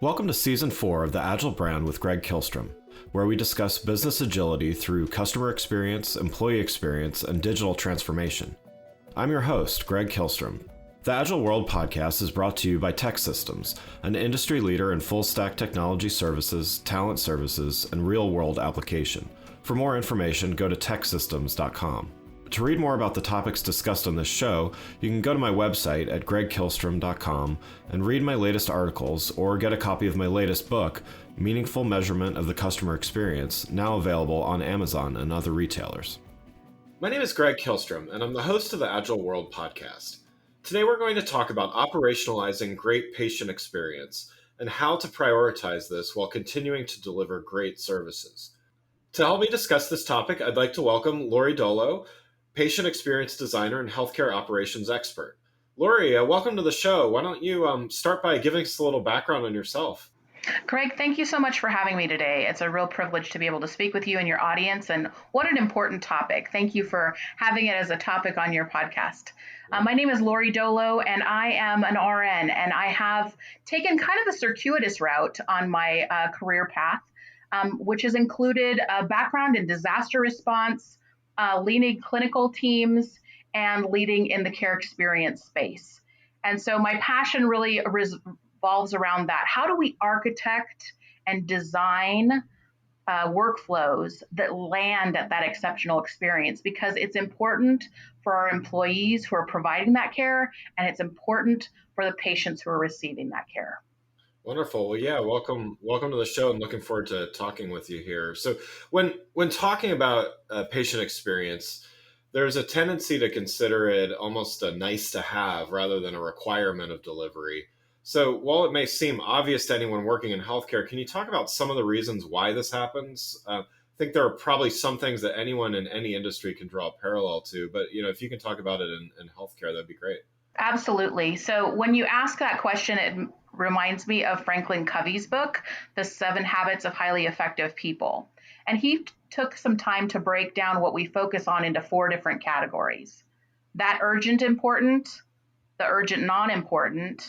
Welcome to Season 4 of the Agile Brand with Greg Kihlstrom, where we discuss business agility through customer experience, employee experience, and digital transformation. I'm your host, Greg Kihlstrom. The Agile World podcast is brought to you by TEKsystems, an industry leader in full-stack technology services, talent services, and real-world application. For more information, go to teksystems.com. To read more about the topics discussed on this show, you can go to my website at gregkihlstrom.com and read my latest articles or get a copy of my latest book, Meaningful Measurement of the Customer Experience, now available on Amazon and other retailers. My name is Greg Kihlstrom, and I'm the host of the Agile World podcast. Today we're going to talk about operationalizing great patient experience and how to prioritize this while continuing to deliver great services. To help me discuss this topic, I'd like to welcome Lorie Dolo, patient experience designer and healthcare operations expert. Lorie, welcome to the show. Why don't you start by giving us a little background on yourself? Greg, thank you so much for having me today. It's a real privilege to be able to speak with you and your audience, and what an important topic. Thank you for having it as a topic on your podcast. My name is Lorie Dolo, and I am an RN, and I have taken kind of a circuitous route on my career path, which has included a background in disaster response, leading clinical teams, and leading in the care experience space. And so my passion really revolves around that. How do we architect and design workflows that land at that exceptional experience? Because it's important for our employees who are providing that care, and it's important for the patients who are receiving that care. Wonderful. Well, yeah, welcome to the show. I'm looking forward to talking with you here. So when talking about patient experience, there's a tendency to consider it almost a nice to have rather than a requirement of delivery. So while it may seem obvious to anyone working in healthcare, can you talk about some of the reasons why this happens? I think there are probably some things that anyone in any industry can draw a parallel to, but if you can talk about it in healthcare, that'd be great. Absolutely. So when you ask that question, it reminds me of Franklin Covey's book, The 7 Habits of Highly Effective People. And he took some time to break down what we focus on into 4 different categories: that urgent important, the urgent non-important,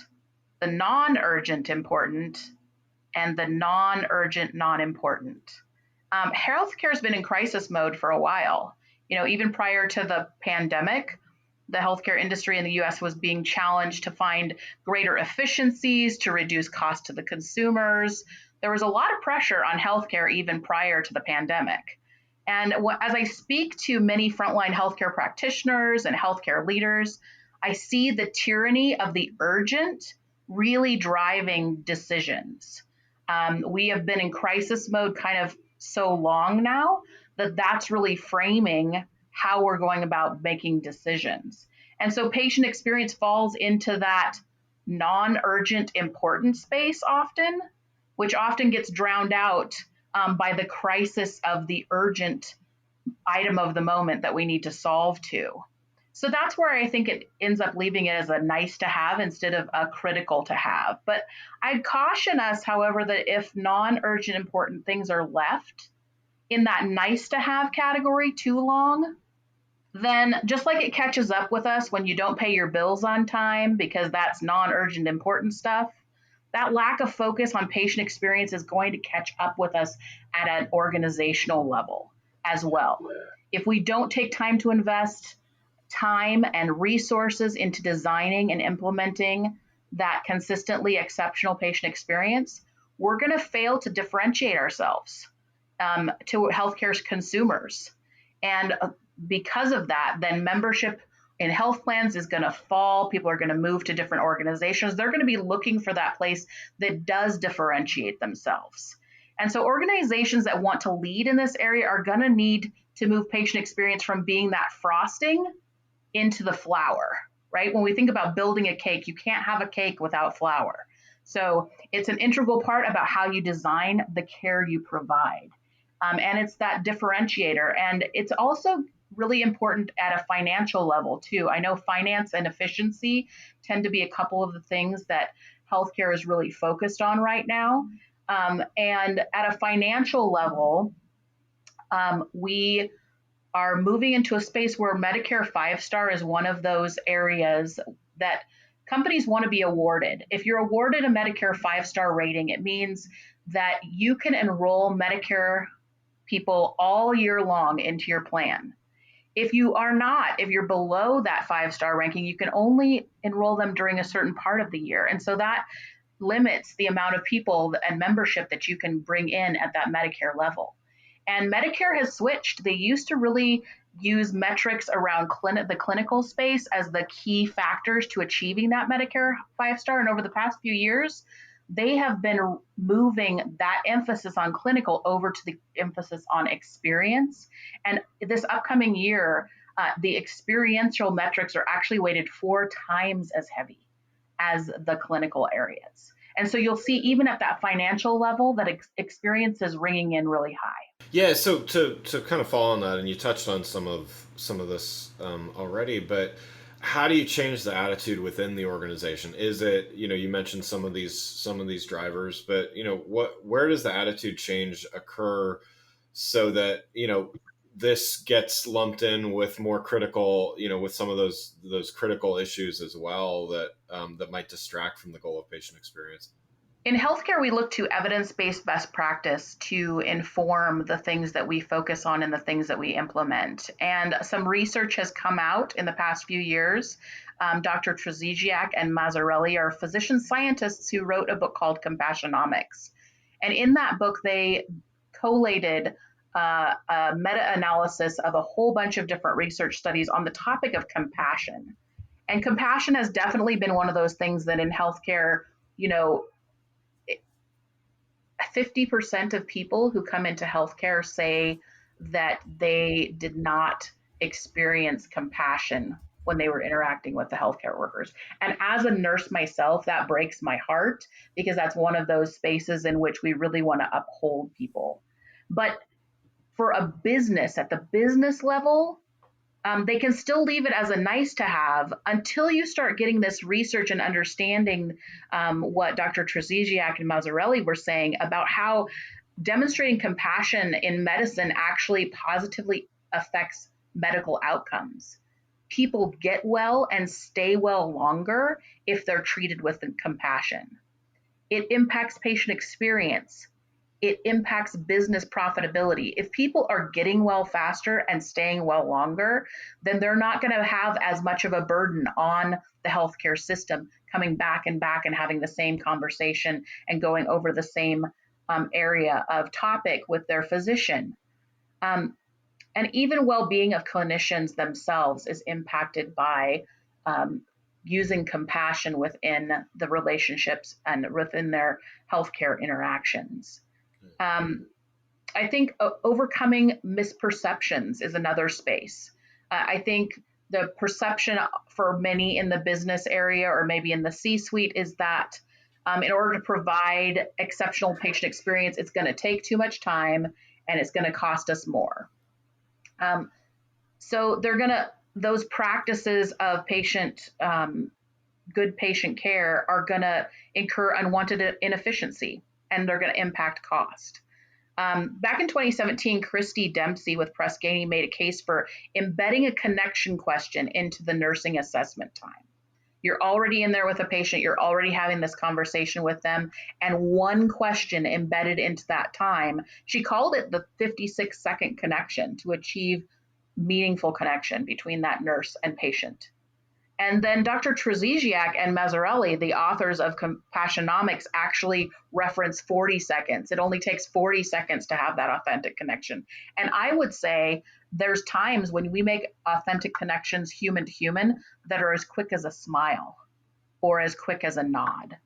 the non-urgent important, and the non-urgent non-important. Healthcare has been in crisis mode for a while. Even prior to the pandemic, the healthcare industry in the U.S. was being challenged to find greater efficiencies, to reduce costs to the consumers. There was a lot of pressure on healthcare even prior to the pandemic. And as I speak to many frontline healthcare practitioners and healthcare leaders, I see the tyranny of the urgent really driving decisions. We have been in crisis mode kind of so long now that that's really framing how we're going about making decisions. And so patient experience falls into that non-urgent important space often, which often gets drowned out by the crisis of the urgent item of the moment that we need to solve to. So that's where I think it ends up leaving it as a nice to have instead of a critical to have. But I'd caution us, however, that if non-urgent important things are left in that nice to have category too long, then just like it catches up with us when you don't pay your bills on time because that's non-urgent important stuff, that lack of focus on patient experience is going to catch up with us at an organizational level as well. If we don't take time to invest time and resources into designing and implementing that consistently exceptional patient experience, we're going to fail to differentiate ourselves to healthcare's consumers. And because of that, then membership in health plans is going to fall. People are going to move to different organizations. They're going to be looking for that place that does differentiate themselves. And so organizations that want to lead in this area are going to need to move patient experience from being that frosting into the flour, right? When we think about building a cake, you can't have a cake without flour. So it's an integral part about how you design the care you provide. And it's that differentiator. And it's also really important at a financial level too. I know finance and efficiency tend to be a couple of the things that healthcare is really focused on right now. And at a financial level, we are moving into a space where Medicare 5-star is one of those areas that companies want to be awarded. If you're awarded a Medicare 5-star rating, it means that you can enroll Medicare people all year long into your plan. If you are not, if you're below that 5-star ranking, you can only enroll them during a certain part of the year. And so that limits the amount of people and membership that you can bring in at that Medicare level. And Medicare has switched. They used to really use metrics around the clinical space as the key factors to achieving that Medicare 5-star. And over the past few years, they have been moving that emphasis on clinical over to the emphasis on experience. And this upcoming year, the experiential metrics are actually weighted 4 times as heavy as the clinical areas. And so you'll see even at that financial level that experience is ringing in really high. Yeah, so to kind of follow on that, and you touched on some of this already, but how do you change the attitude within the organization? Is it, you mentioned some of these drivers, but where does the attitude change occur so that this gets lumped in with more critical, with some of those critical issues as well that that might distract from the goal of patient experience? In healthcare, we look to evidence-based best practice to inform the things that we focus on and the things that we implement. And some research has come out in the past few years. Dr. Trzeziak and Mazzarelli are physician scientists who wrote a book called Compassionomics. And in that book, they collated a meta-analysis of a whole bunch of different research studies on the topic of compassion. And compassion has definitely been one of those things that in healthcare, 50% of people who come into healthcare say that they did not experience compassion when they were interacting with the healthcare workers. And as a nurse myself, that breaks my heart because that's one of those spaces in which we really want to uphold people. But for a business, at the business level, they can still leave it as a nice to have until you start getting this research and understanding what Dr. Trzeziak and Mazzarelli were saying about how demonstrating compassion in medicine actually positively affects medical outcomes. People get well and stay well longer if they're treated with compassion. It impacts patient experience. It impacts business profitability. If people are getting well faster and staying well longer, then they're not going to have as much of a burden on the healthcare system coming back and having the same conversation and going over the same area of topic with their physician. And even well-being of clinicians themselves is impacted by using compassion within the relationships and within their healthcare interactions. I think overcoming misperceptions is another space. I think the perception for many in the business area or maybe in the C-suite is that in order to provide exceptional patient experience, it's going to take too much time and it's going to cost us more. So those practices of good patient care are going to incur unwanted inefficiency, and they're going to impact cost. Back in 2017, Christy Dempsey with Press Ganey made a case for embedding a connection question into the nursing assessment time. You're already in there with a patient, you're already having this conversation with them, and one question embedded into that time. She called it the 56-second connection to achieve meaningful connection between that nurse and patient. And then Dr. Trzeziak and Mazzarelli, the authors of Compassionomics, actually reference 40 seconds. It only takes 40 seconds to have that authentic connection. And I would say there's times when we make authentic connections human to human that are as quick as a smile or as quick as a nod.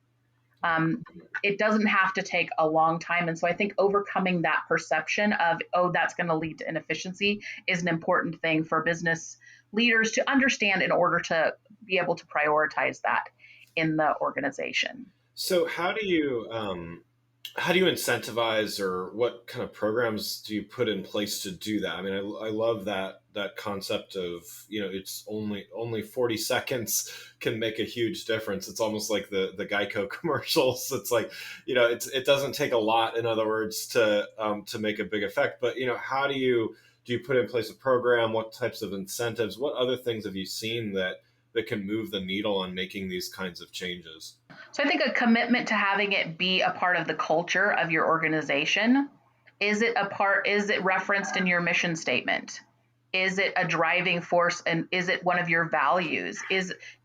It doesn't have to take a long time. And so I think overcoming that perception of, that's going to lead to inefficiency is an important thing for business leaders to understand in order to be able to prioritize that in the organization. So how do you incentivize, or what kind of programs do you put in place to do that? I mean, I love that concept of, it's only 40 seconds can make a huge difference. It's almost like the Geico commercials. It's like, it doesn't take a lot, in other words, to make a big effect. But, how do you put in place a program? What types of incentives? What other things have you seen that that can move the needle on making these kinds of changes? So I think a commitment to having it be a part of the culture of your organization. Is it referenced in your mission statement? Is it a driving force, and is it one of your values?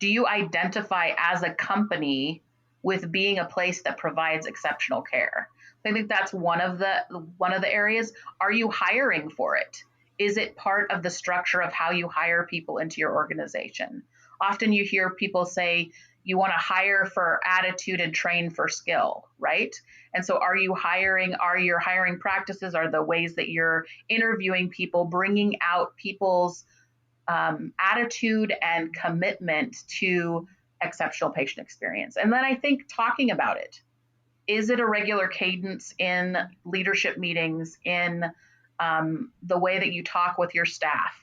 Do you identify as a company with being a place that provides exceptional care? I think that's one of the areas. Are you hiring for it? Is it part of the structure of how you hire people into your organization? Often you hear people say you want to hire for attitude and train for skill, right? And so are your hiring practices, are the ways that you're interviewing people, bringing out people's attitude and commitment to exceptional patient experience? And then I think talking about it. Is it a regular cadence in leadership meetings, in the way that you talk with your staff?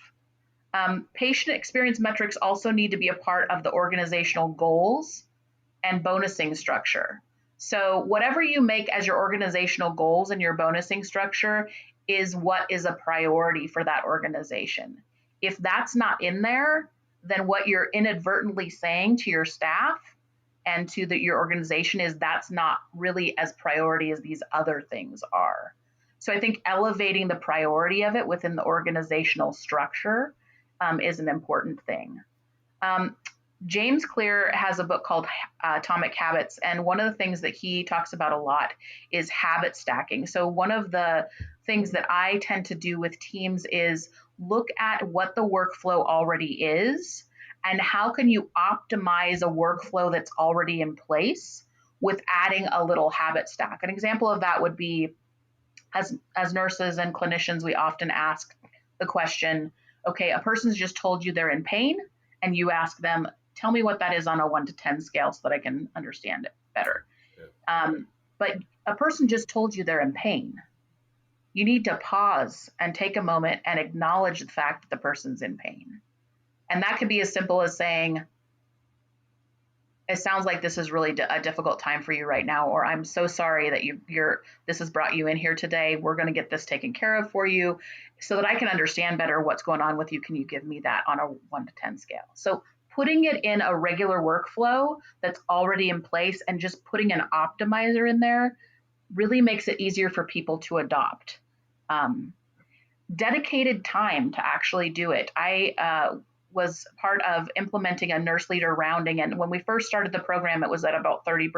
Patient experience metrics also need to be a part of the organizational goals and bonusing structure. So whatever you make as your organizational goals and your bonusing structure is what is a priority for that organization. If that's not in there, then what you're inadvertently saying to your staff and to your organization is that's not really as priority as these other things are. So I think elevating the priority of it within the organizational structure is an important thing. James Clear has a book called Atomic Habits, and one of the things that he talks about a lot is habit stacking. So one of the things that I tend to do with teams is look at what the workflow already is and how can you optimize a workflow that's already in place with adding a little habit stack. An example of that would be, as nurses and clinicians, we often ask the question, okay, a person's just told you they're in pain, and you ask them, tell me what that is on a 1 to 10 scale so that I can understand it better. Yeah. But a person just told you they're in pain. You need to pause and take a moment and acknowledge the fact that the person's in pain. And that could be as simple as saying, it sounds like this is really a difficult time for you right now, or I'm so sorry that this has brought you in here today. We're going to get this taken care of for you so that I can understand better what's going on with you. Can you give me that on a 1 to 10 scale? So putting it in a regular workflow that's already in place and just putting an optimizer in there really makes it easier for people to adopt. Dedicated time to actually do it. I was part of implementing a nurse leader rounding. And when we first started the program, it was at about 30%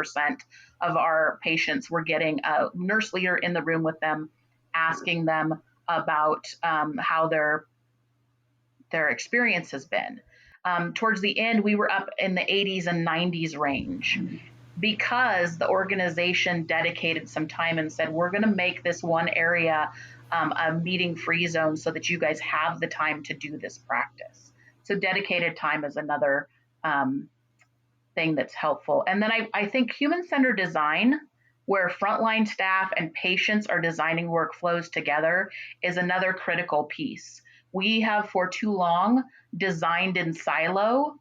of our patients were getting a nurse leader in the room with them, asking them about how their experience has been. Towards the end, we were up in the 80s and 90s range because the organization dedicated some time and said, we're going to make this one area a meeting-free zone so that you guys have the time to do this practice. So dedicated time is another thing that's helpful. And then I think human-centered design, where frontline staff and patients are designing workflows together, is another critical piece. We have for too long designed in silo,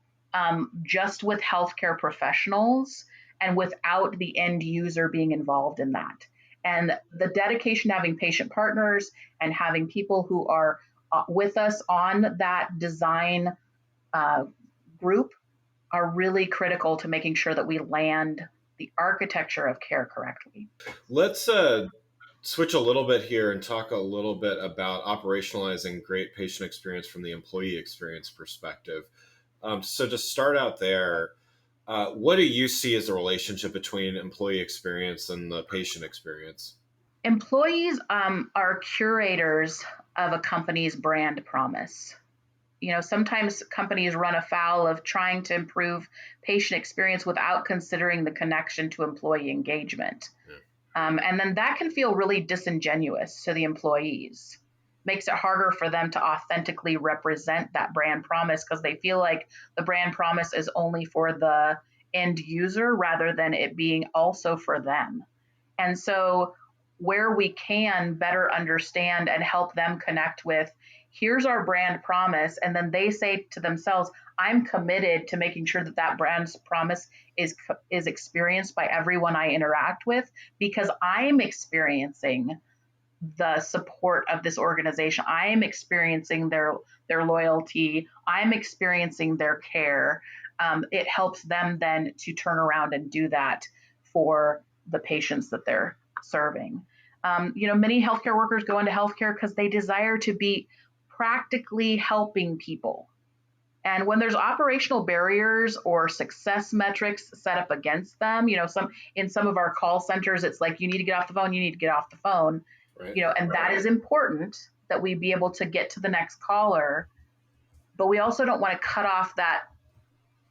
just with healthcare professionals and without the end user being involved in that. And the dedication to having patient partners and having people who are with us on that design group are really critical to making sure that we land the architecture of care correctly. Let's switch a little bit here and talk a little bit about operationalizing great patient experience from the employee experience perspective. So to start out there, what do you see as the relationship between employee experience and the patient experience? Employees are curators of a company's brand promise. You know, sometimes companies run afoul of trying to improve patient experience without considering the connection to employee engagement. And then that can feel really disingenuous to the employees. Makes it harder for them to authentically represent that brand promise because they feel like the brand promise is only for the end user rather than it being also for them. And so where we can better understand and help them connect with, here's our brand promise, and then they say to themselves, I'm committed to making sure that that brand's promise is experienced by everyone I interact with because I'm experiencing the support of this organization. I am experiencing their loyalty. I'm experiencing their care. It helps them then to turn around and do that for the patients that they're serving. Many healthcare workers go into healthcare because they desire to be practically helping people. And when there's operational barriers or success metrics set up against them, some of our call centers, it's like, you need to get off the phone, you need to get off the phone, Right. And that is important that we be able to get to the next caller. But we also don't want to cut off that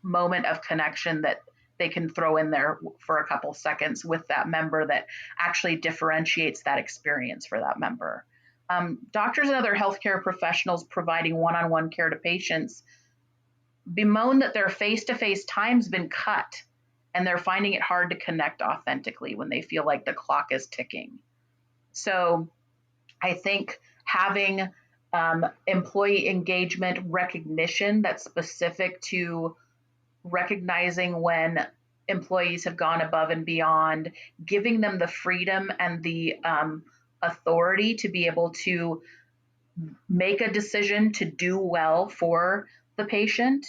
moment of connection that they can throw in there for a couple seconds with that member that actually differentiates that experience for that member. Doctors and other healthcare professionals providing one-on-one care to patients bemoan that their face-to-face time's been cut and they're finding it hard to connect authentically when they feel like the clock is ticking. So I think having employee engagement recognition that's specific to recognizing when employees have gone above and beyond, giving them the freedom and the authority to be able to make a decision to do well for the patient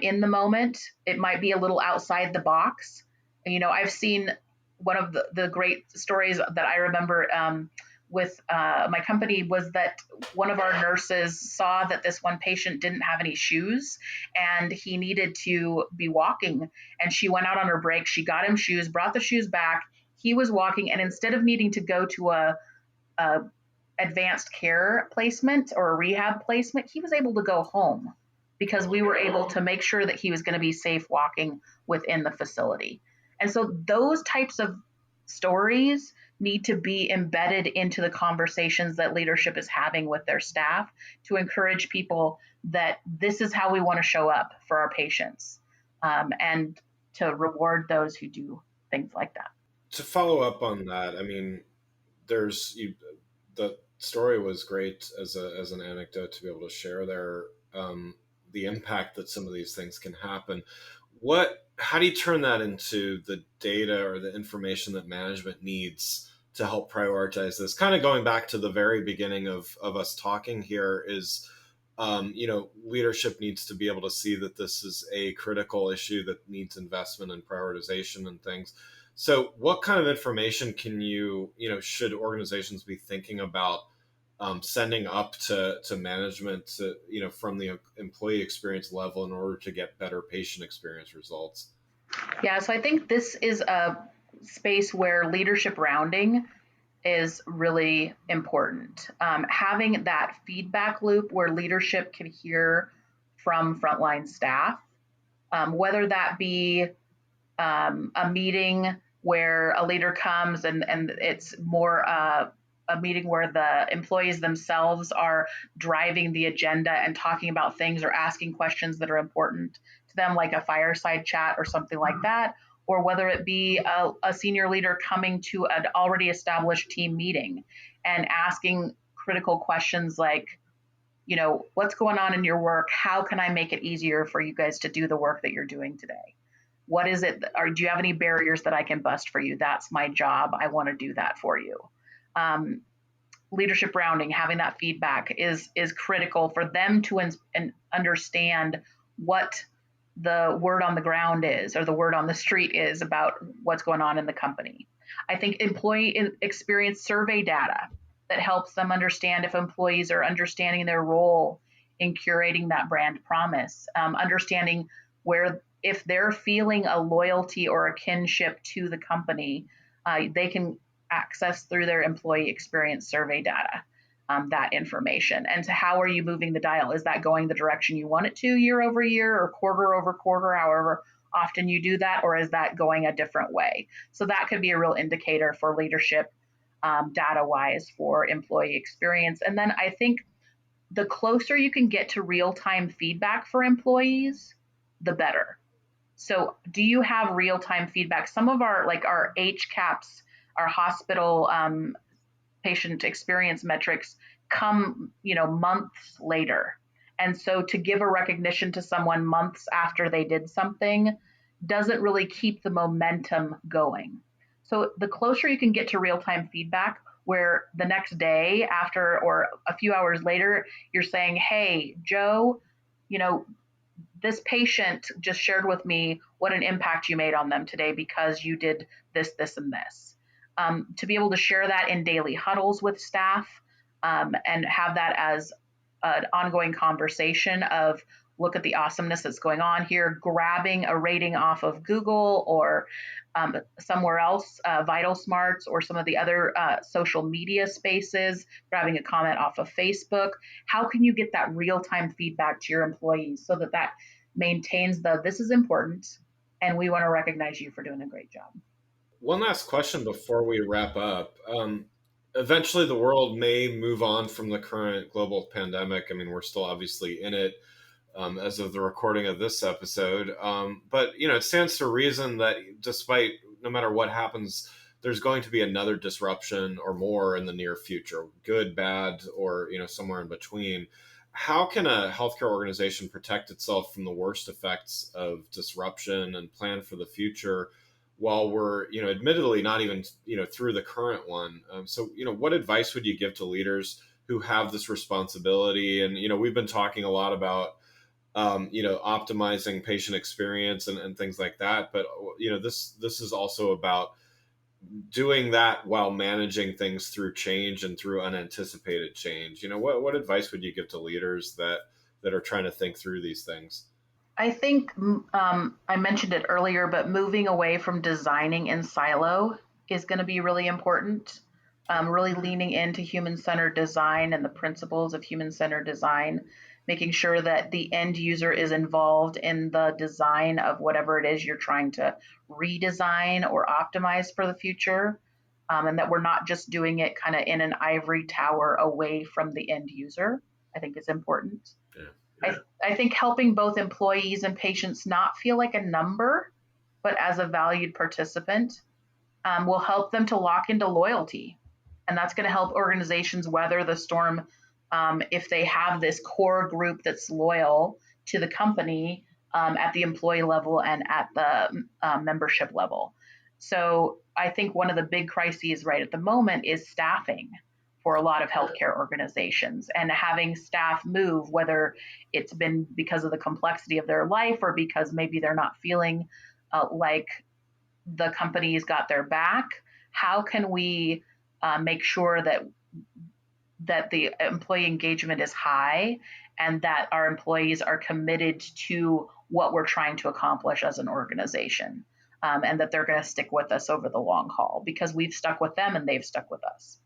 in the moment. It might be a little outside the box. I've seen one of the great stories that I remember with my company was that one of our nurses saw that this one patient didn't have any shoes and he needed to be walking. And she went out on her break. She got him shoes, brought the shoes back. He was walking. And instead of needing to go to a advanced care placement or a rehab placement, he was able to go home because we were able to make sure that he was going to be safe walking within the facility. And so those types of stories need to be embedded into the conversations that leadership is having with their staff to encourage people that this is how we want to show up for our patients, and to reward those who do things like that. To follow up on that, I mean, the story was great as an anecdote to be able to share there, the impact that some of these things can happen. How do you turn that into the data or the information that management needs to help prioritize this? Kind of going back to the very beginning of us talking here is, leadership needs to be able to see that this is a critical issue that needs investment and prioritization and things. So what kind of information should organizations be thinking about sending up to management from the employee experience level in order to get better patient experience results? Yeah, so I think this is a space where leadership rounding is really important. Having that feedback loop where leadership can hear from frontline staff, whether that be a meeting where a leader comes and it's more a meeting where the employees themselves are driving the agenda and talking about things or asking questions that are important to them, like a fireside chat or something like that, or whether it be a senior leader coming to an already established team meeting and asking critical questions like, what's going on in your work? How can I make it easier for you guys to do the work that you're doing today? What is it? Or do you have any barriers that I can bust for you? That's my job. I want to do that for you. Leadership rounding, having that feedback is critical for them to understand what the word on the ground is or the word on the street is about what's going on in the company. I think employee experience survey data that helps them understand if employees are understanding their role in curating that brand promise, understanding where if they're feeling a loyalty or a kinship to the company, they can access through their employee experience survey data that information. And so how are you moving the dial? Is that going the direction you want it to year over year or quarter over quarter, however often you do that, or is that going a different way? So that could be a real indicator for leadership data-wise for employee experience. And then I think the closer you can get to real-time feedback for employees, the better. So do you have real-time feedback? Some of our HCAPs, our hospital patient experience metrics come, months later. And so to give a recognition to someone months after they did something doesn't really keep the momentum going. So the closer you can get to real-time feedback where the next day after or a few hours later, you're saying, hey, Joe, this patient just shared with me what an impact you made on them today because you did this, this, and this. To be able to share that in daily huddles with staff and have that as an ongoing conversation of look at the awesomeness that's going on here, grabbing a rating off of Google or somewhere else, Vital Smarts or some of the other social media spaces, grabbing a comment off of Facebook. How can you get that real-time feedback to your employees so that that maintains this is important and we want to recognize you for doing a great job? One last question before we wrap up. Eventually the world may move on from the current global pandemic. I mean, we're still obviously in it as of the recording of this episode. But, it stands to reason that despite no matter what happens, there's going to be another disruption or more in the near future, good, bad, or, somewhere in between. How can a healthcare organization protect itself from the worst effects of disruption and plan for the future while we're, admittedly not even, through the current one? So, what advice would you give to leaders who have this responsibility? And, we've been talking a lot about optimizing patient experience and things like that. But, this is also about doing that while managing things through change and through unanticipated change. What advice would you give to leaders that are trying to think through these things? I think I mentioned it earlier, but moving away from designing in silo is going to be really important. Really leaning into human-centered design and the principles of human-centered design, making sure that the end user is involved in the design of whatever it is you're trying to redesign or optimize for the future, and that we're not just doing it kind of in an ivory tower away from the end user. I think is important. Yeah. I think helping both employees and patients not feel like a number, but as a valued participant, will help them to lock into loyalty. And that's going to help organizations weather the storm if they have this core group that's loyal to the company at the employee level and at the membership level. So I think one of the big crises right at the moment is staffing for a lot of healthcare organizations, and having staff move, whether it's been because of the complexity of their life or because maybe they're not feeling like the company's got their back. How can we make sure that the employee engagement is high and that our employees are committed to what we're trying to accomplish as an organization, and that they're going to stick with us over the long haul because we've stuck with them and they've stuck with us.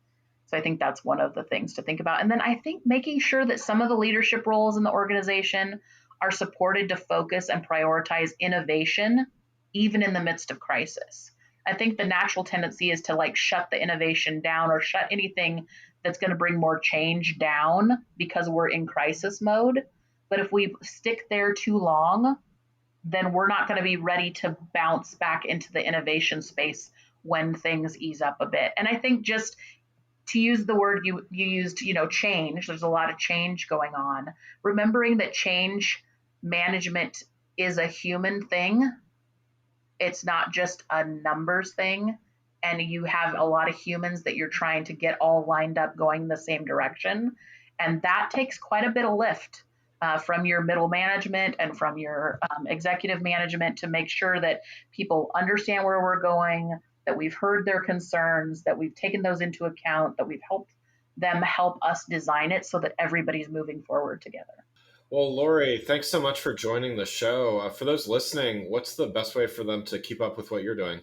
So I think that's one of the things to think about. And then I think making sure that some of the leadership roles in the organization are supported to focus and prioritize innovation, even in the midst of crisis. I think the natural tendency is to shut the innovation down or shut anything that's going to bring more change down because we're in crisis mode. But if we stick there too long, then we're not going to be ready to bounce back into the innovation space when things ease up a bit. And I think just to use the word you used, change, there's a lot of change going on. Remembering that change management is a human thing. It's not just a numbers thing. And you have a lot of humans that you're trying to get all lined up going the same direction. And that takes quite a bit of lift from your middle management and from your executive management to make sure that people understand where we're going, that we've heard their concerns, that we've taken those into account, that we've helped them help us design it so that everybody's moving forward together. Well, Lorie, thanks so much for joining the show. For those listening, what's the best way for them to keep up with what you're doing?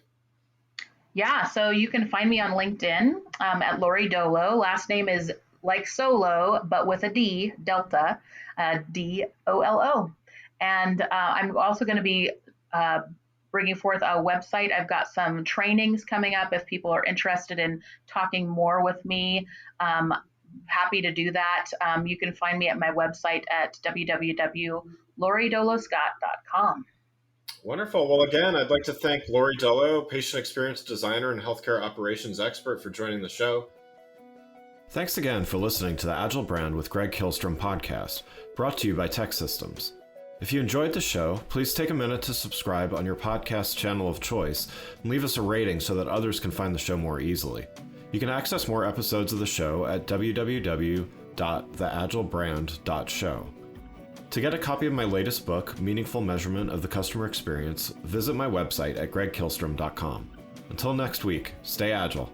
Yeah, so you can find me on LinkedIn at Lorie Dolo. Last name is like solo, but with a D, Delta, D-O-L-O. And I'm also going to be bringing forth a website. I've got some trainings coming up if people are interested in talking more with me. Happy to do that. You can find me at my website at www.loriedoloscott.com. Wonderful. Well, again, I'd like to thank Lorie Dolo, patient experience designer and healthcare operations expert, for joining the show. Thanks again for listening to the Agile Brand with Greg Kihlstrom podcast, brought to you by Tech Systems. If you enjoyed the show, please take a minute to subscribe on your podcast channel of choice and leave us a rating so that others can find the show more easily. You can access more episodes of the show at www.theagilebrand.show. To get a copy of my latest book, Meaningful Measurement of the Customer Experience, visit my website at gregkillstrom.com. Until next week, stay agile.